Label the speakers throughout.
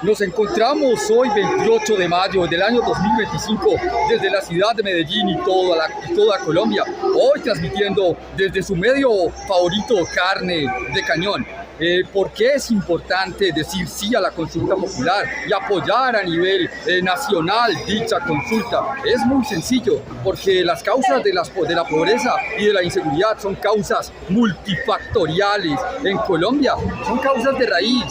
Speaker 1: Nos encontramos hoy 28 de mayo del año 2025 desde la ciudad de Medellín y toda Colombia, hoy transmitiendo desde su medio favorito, Carne de Cañón. ¿Por qué es importante decir sí a la consulta popular y apoyar a nivel nacional dicha consulta? Es muy sencillo, porque las causas de la pobreza y de la inseguridad son causas multifactoriales en Colombia, son causas de raíz,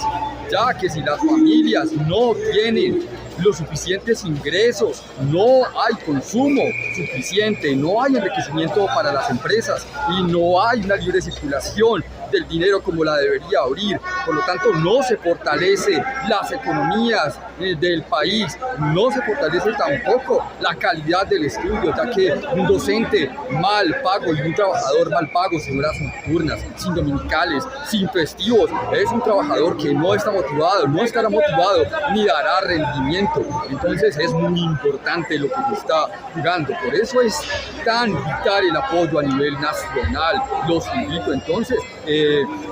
Speaker 1: ya que si las familias no tienen los suficientes ingresos, no hay consumo suficiente, no hay enriquecimiento para las empresas y no hay una libre circulación del dinero como la debería abrir. Por lo tanto, no se fortalece las economías del país, no se fortalece tampoco la calidad del estudio, ya que un docente mal pago y un trabajador mal pago, sin horas nocturnas, sin dominicales, sin festivos, es un trabajador que no está motivado, no estará motivado ni dará rendimiento. Entonces es muy importante lo que se está jugando. Por eso es tan vital el apoyo a nivel nacional. Los invito entonces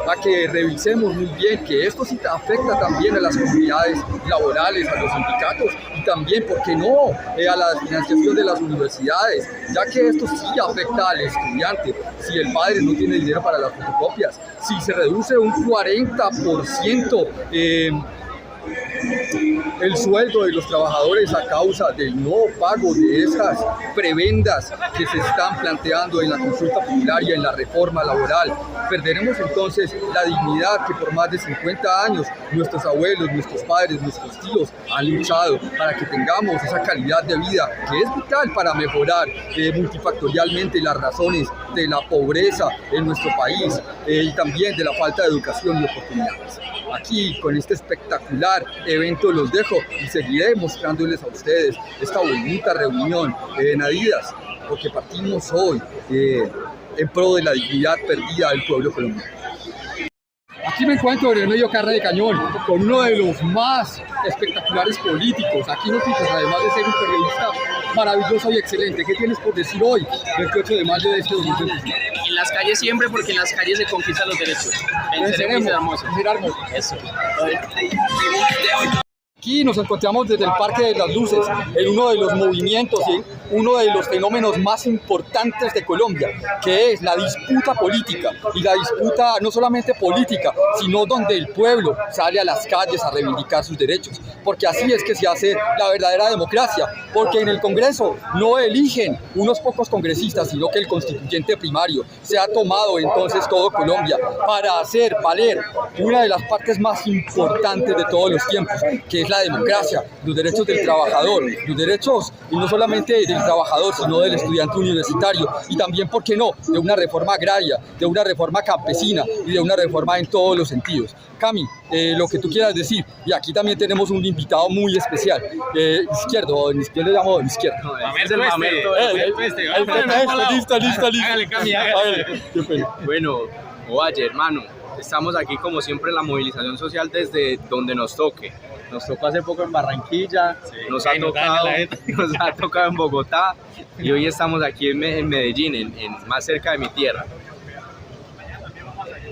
Speaker 1: a que revisemos muy bien que esto sí afecta también a las comunidades laborales, a los sindicatos y también, ¿por qué no?, a la financiación de las universidades, ya que esto sí afecta al estudiante. Si el padre no tiene dinero para las fotocopias, si se reduce un 40% el sueldo de los trabajadores a causa del no pago de esas prebendas que se están planteando en la consulta popular y en la reforma laboral, perderemos entonces la dignidad que por más de 50 años nuestros abuelos, nuestros padres, nuestros tíos han luchado para que tengamos esa calidad de vida que es vital para mejorar multifactorialmente las razones de la pobreza en nuestro país y también de la falta de educación y oportunidades. Aquí, con este espectacular evento, los dejo y seguiré mostrándoles a ustedes esta bonita reunión en Adidas, porque partimos hoy en pro de la dignidad perdida del pueblo colombiano. Aquí me encuentro en el medio Carne de Cañón con uno de los más espectaculares políticos. Aquí noticias, además de ser un periodista maravilloso y excelente. ¿Qué tienes por decir hoy, 28 de mayo de este 2025?
Speaker 2: En las calles siempre, porque en las calles se conquistan los derechos.
Speaker 1: Venceremos,
Speaker 2: hermoso.
Speaker 1: Hermoso.
Speaker 2: Eso.
Speaker 1: Aquí nos encontramos desde el Parque de las Luces, en uno de los movimientos y uno de los fenómenos más importantes de Colombia, que es la disputa política, y la disputa no solamente política, sino donde el pueblo sale a las calles a reivindicar sus derechos, porque así es que se hace la verdadera democracia, porque en el Congreso no eligen unos pocos congresistas, sino que el constituyente primario se ha tomado entonces todo Colombia para hacer valer una de las partes más importantes de todos los tiempos, que es la democracia, los derechos del trabajador, los derechos y no solamente del trabajador, sino del estudiante universitario, y también, ¿por qué no?, de una reforma agraria, de una reforma campesina y de una reforma en todos los sentidos. Cami, lo que tú quieras decir, y aquí también tenemos un invitado muy especial, izquierdo, yo le llamo izquierdo. Listo.
Speaker 2: Hágale, Cami, hágale.
Speaker 1: Qué pena.
Speaker 2: Bueno, oye, hermano, estamos aquí como siempre en la movilización social desde donde nos toque. Nos tocó hace poco en Barranquilla, nos ha tocado en Bogotá y hoy estamos aquí en Medellín, más cerca de mi tierra.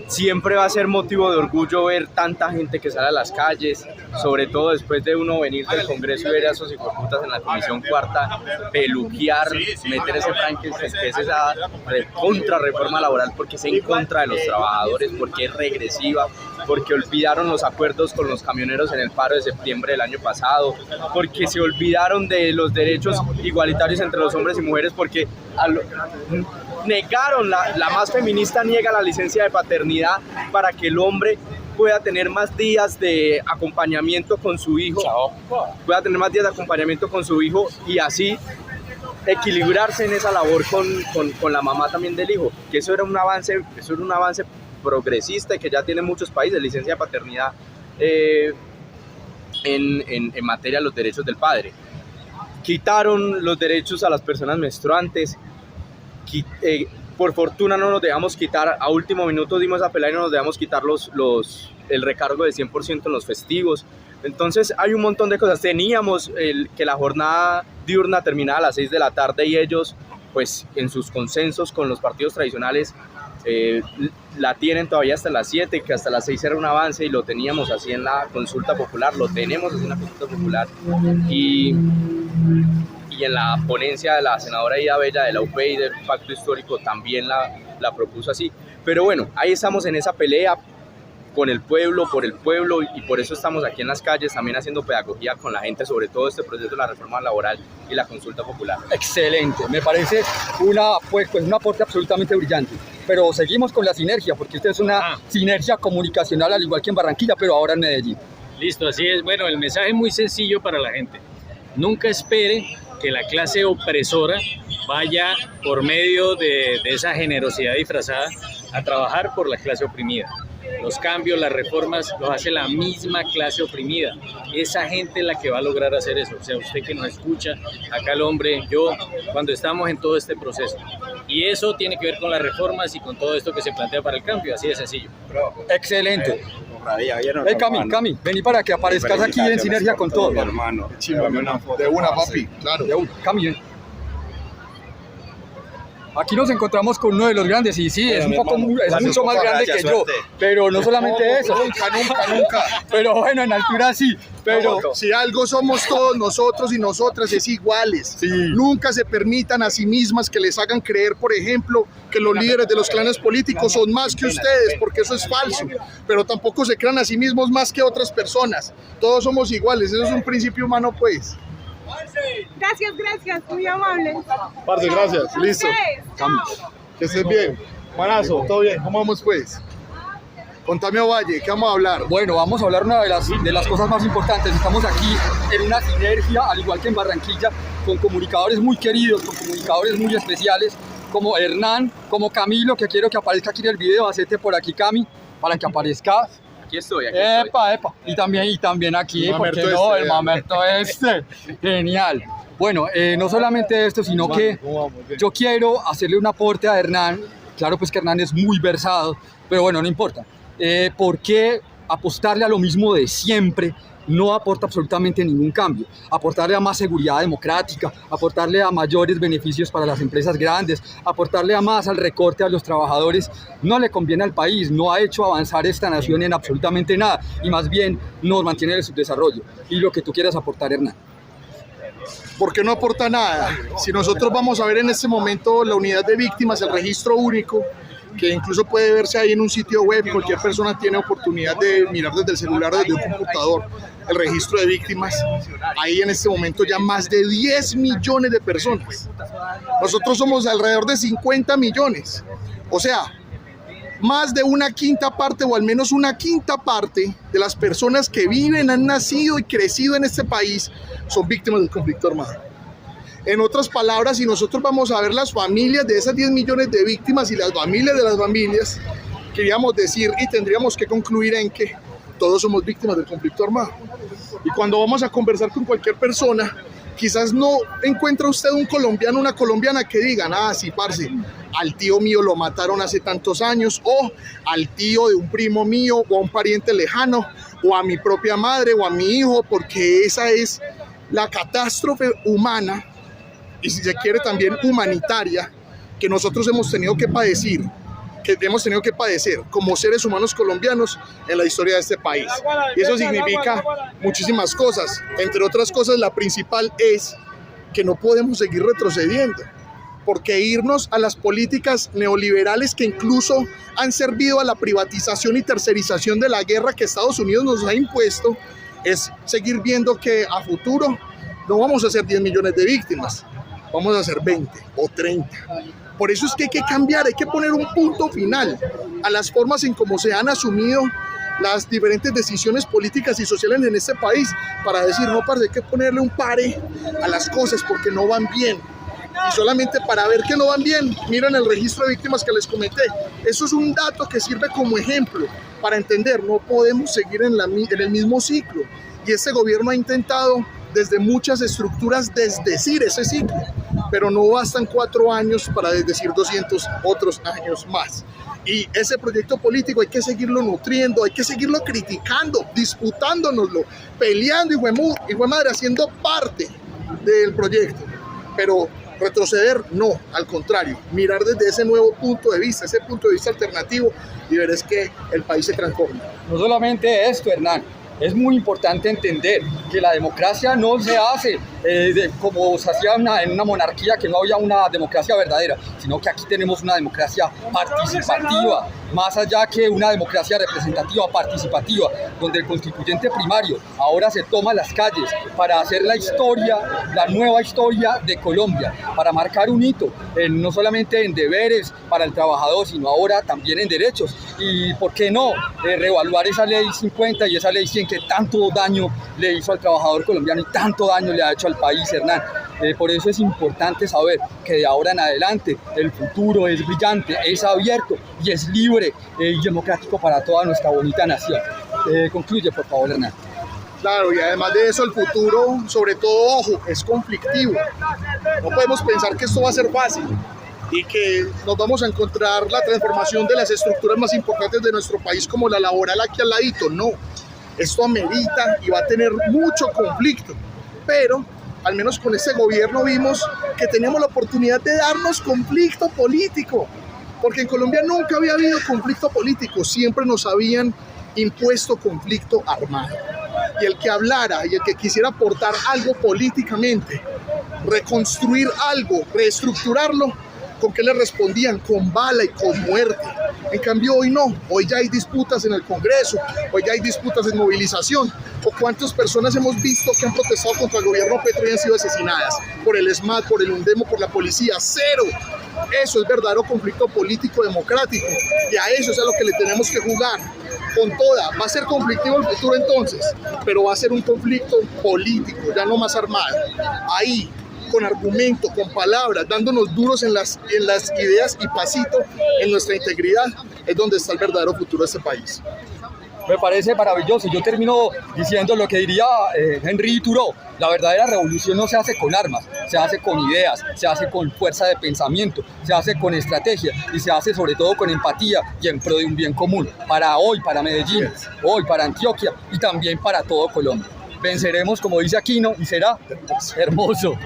Speaker 2: Siempre va a ser motivo de orgullo ver tanta gente que sale a las calles, sobre todo después de uno venir del Congreso y ver a esos hijueputas en la Comisión Cuarta peluquear, meter ese Frankenstein, que es esa contrarreforma laboral, porque es en contra de los trabajadores, porque es regresiva, porque olvidaron los acuerdos con los camioneros en el paro de septiembre del año pasado, porque se olvidaron de los derechos igualitarios entre los hombres y mujeres, porque negaron, la más feminista niega la licencia de paternidad para que el hombre pueda tener más días de acompañamiento con su hijo, y así equilibrarse en esa labor con la mamá también del hijo, que eso era un avance progresista y que ya tienen muchos países, licencia de paternidad en materia de los derechos del padre. Quitaron los derechos a las personas menstruantes. Por fortuna no nos dejamos quitar, a último minuto dimos a pelear y no nos dejamos quitar el recargo de 100% en los festivos. Entonces hay un montón de cosas. Teníamos que la jornada diurna terminaba a las 6 de la tarde y ellos, pues en sus consensos con los partidos tradicionales, La tienen todavía hasta las 7, que hasta las 6 era un avance y lo teníamos así en la consulta popular, lo tenemos así en la consulta popular y en la ponencia de la senadora Ida Bella de la UP y del Pacto Histórico también la propuso así. Pero bueno, ahí estamos en esa pelea con el pueblo, por el pueblo, y por eso estamos aquí en las calles también haciendo pedagogía con la gente sobre todo este proceso de la reforma laboral y la consulta popular.
Speaker 1: Excelente, me parece un aporte absolutamente brillante. Pero seguimos con la sinergia, porque esto es una sinergia comunicacional al igual que en Barranquilla, pero ahora en Medellín.
Speaker 3: Listo, así es. Bueno, el mensaje es muy sencillo para la gente. Nunca espere que la clase opresora vaya por medio de esa generosidad disfrazada a trabajar por la clase oprimida. Los cambios, las reformas los hace la misma clase oprimida. Esa gente es la que va a lograr hacer eso. O sea, usted que nos escucha, acá el hombre, yo, cuando estamos en todo este proceso. Y eso tiene que ver con las reformas y con todo esto que se plantea para el cambio, así de sencillo.
Speaker 1: Excelente. Cami, vení para que aparezcas aquí en sinergia con todo.
Speaker 4: Hermano, de una, papi, claro.
Speaker 1: De una, Cami, ven. Aquí nos encontramos con uno de los grandes y sí, es mucho más grande que yo, pero no solamente eso.
Speaker 4: Nunca.
Speaker 1: Pero bueno, en altura sí, pero...
Speaker 4: Si algo somos todos nosotros y nosotras es iguales.
Speaker 1: Sí.
Speaker 4: Nunca se permitan a sí mismas que les hagan creer, por ejemplo, que los líderes de los clanes políticos son más que ustedes, porque eso es falso. Pero tampoco se crean a sí mismos más que otras personas. Todos somos iguales, eso es un principio humano, pues.
Speaker 5: Gracias, muy amable.
Speaker 4: Parce, gracias, listo. Que estés bien. Manazo, todo bien, ¿cómo vamos pues? Contame, Ovalle, ¿qué vamos a hablar?
Speaker 1: Bueno, vamos a hablar una de las cosas más importantes. Estamos aquí en una sinergia, al igual que en Barranquilla, con comunicadores muy queridos, con comunicadores muy especiales, como Hernán, como Camilo, que quiero que aparezca aquí en el video. Hacete por aquí, Cami, para que aparezca.
Speaker 2: Aquí estoy.
Speaker 1: Epa. Y también aquí, porque no, el mamerto este. Genial. Bueno, no solamente esto, sino que yo quiero hacerle un aporte a Hernán. Claro, pues que Hernán es muy versado, pero bueno, no importa. ¿Por qué apostarle a lo mismo de siempre no aporta absolutamente ningún cambio? Aportarle a más seguridad democrática, aportarle a mayores beneficios para las empresas grandes, aportarle a más al recorte a los trabajadores, no le conviene al país, no ha hecho avanzar esta nación en absolutamente nada y más bien nos mantiene en el subdesarrollo. Y lo que tú quieras aportar, Hernán.
Speaker 4: Porque no aporta nada. Si nosotros vamos a ver en este momento la unidad de víctimas, el registro único, que incluso puede verse ahí en un sitio web, cualquier persona tiene oportunidad de mirar desde el celular o desde un computador el registro de víctimas. Ahí en este momento ya más de 10 millones de personas. Nosotros somos alrededor de 50 millones. O sea, más de una quinta parte o al menos una quinta parte de las personas que viven, han nacido y crecido en este país son víctimas del conflicto armado. En otras palabras, si nosotros vamos a ver las familias de esas 10 millones de víctimas y las familias de las familias, queríamos decir y tendríamos que concluir en que todos somos víctimas del conflicto armado. Y cuando vamos a conversar con cualquier persona, quizás no encuentra usted un colombiano, una colombiana que digan, sí, parce, al tío mío lo mataron hace tantos años, o al tío de un primo mío, o a un pariente lejano, o a mi propia madre, o a mi hijo, porque esa es la catástrofe humana, y si se quiere también humanitaria, que nosotros hemos tenido que padecer como seres humanos colombianos en la historia de este país. Y eso significa muchísimas cosas. Entre otras cosas, la principal es que no podemos seguir retrocediendo, porque irnos a las políticas neoliberales que incluso han servido a la privatización y tercerización de la guerra que Estados Unidos nos ha impuesto, es seguir viendo que a futuro no vamos a ser 10 millones de víctimas, vamos a ser 20 o 30. Por eso es que hay que cambiar, hay que poner un punto final a las formas en cómo se han asumido las diferentes decisiones políticas y sociales en este país, para decir, no, parce, hay que ponerle un pare a las cosas porque no van bien. Y solamente para ver que no van bien, miren el registro de víctimas que les comenté. Eso es un dato que sirve como ejemplo para entender, no podemos seguir en el mismo ciclo. Y este gobierno ha intentado desde muchas estructuras desdecir ese ciclo, pero no bastan 4 años para desdecir 200 otros años más. Y ese proyecto político hay que seguirlo nutriendo, hay que seguirlo criticando, disputándonoslo, peleando y fue madre, haciendo parte del proyecto. Pero Retroceder, no, al contrario, mirar desde ese nuevo punto de vista, ese punto de vista alternativo, y ver es que el país se transforma.
Speaker 1: No solamente esto, Hernán, es muy importante entender que la democracia no se hace como se hacía en una monarquía, que no había una democracia verdadera, sino que aquí tenemos una democracia participativa, más allá que una democracia representativa, participativa, donde el constituyente primario ahora se toma las calles para hacer la historia, la nueva historia de Colombia, para marcar un hito, no solamente en deberes para el trabajador, sino ahora también en derechos. Y por qué no reevaluar esa ley 50 y esa ley 100 que tanto daño le hizo al trabajador colombiano y tanto daño le ha hecho al país, Hernán. Por eso es importante saber que de ahora en adelante el futuro es brillante, es abierto y es libre y democrático para toda nuestra bonita nación. Concluye, por favor, Hernán.
Speaker 4: Claro, y además de eso el futuro, sobre todo, ojo, es conflictivo. No podemos pensar que esto va a ser fácil y que nos vamos a encontrar la transformación de las estructuras más importantes de nuestro país como la laboral aquí al ladito. No, esto amerita y va a tener mucho conflicto, pero al menos con este gobierno vimos que teníamos la oportunidad de darnos conflicto político, porque en Colombia nunca había habido conflicto político, siempre nos habían impuesto conflicto armado. Y el que hablara y el que quisiera aportar algo políticamente, reconstruir algo, reestructurarlo, ¿con qué le respondían? Con bala y con muerte. En cambio hoy no, hoy ya hay disputas en el Congreso, hoy ya hay disputas en movilización. ¿O cuántas personas hemos visto que han protestado contra el gobierno Petro y han sido asesinadas? Por el ESMAD, por el UNDEMO, por la policía. ¡Cero! Eso es verdadero conflicto político democrático y a eso es a lo que le tenemos que jugar. Con toda, va a ser conflictivo el futuro entonces, pero va a ser un conflicto político, ya no más armado. Ahí, con argumento, con palabras, dándonos duros en las ideas y pasito en nuestra integridad, es donde está el verdadero futuro de este país.
Speaker 1: Me parece maravilloso. Yo termino diciendo lo que diría Henry Thoreau: la verdadera revolución no se hace con armas, se hace con ideas, se hace con fuerza de pensamiento, se hace con estrategia y se hace sobre todo con empatía y en pro de un bien común, para hoy, para Medellín, hoy para Antioquia y también para todo Colombia. Venceremos, como dice Aquino, y será hermoso.